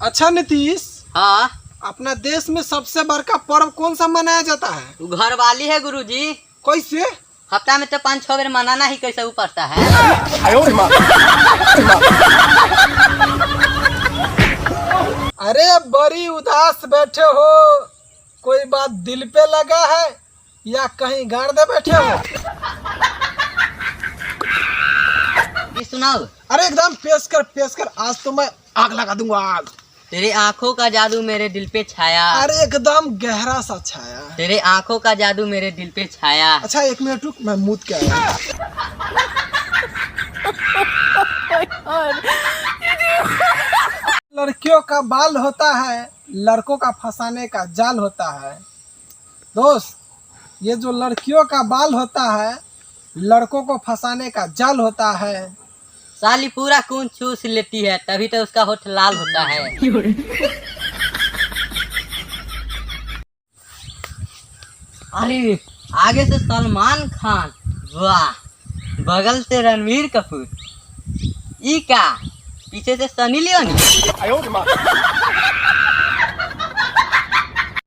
अच्छा नीतीश, हाँ, अपना देश में सबसे बड़का पर्व कौन सा मनाया जाता है? घर वाली है गुरुजी। कैसे? हफ्ता में तो 5-6 बार मनाना ही कैसे पड़ता है। अरे बड़ी उदास बैठे हो, कोई बात दिल पे लगा है या कहीं गाड़ दे बैठे हो? ये सुनाओ। अरे एकदम पेश कर, आज तो मैं आग लगा दूंगा आग। तेरे आंखों का जादू मेरे दिल पे छाया। अरे एकदम गहरा सा छाया। तेरे आंखों का जादू मेरे दिल पे छाया। अच्छा 1 मिनट रुक, मैं मूत के आया। लड़कियों का बाल होता है, लड़कों का फंसाने का जाल होता है। दोस्त, ये जो लड़कियों का बाल होता है, लड़कों को फंसाने का जाल होता है। साली पूरा खून चूस लेती है, तभी तो उसका होठ लाल होता है। अरे आगे से सलमान खान, वाह, बगल से रणवीर कपूर, ई का पीछे से सनी लियोनी।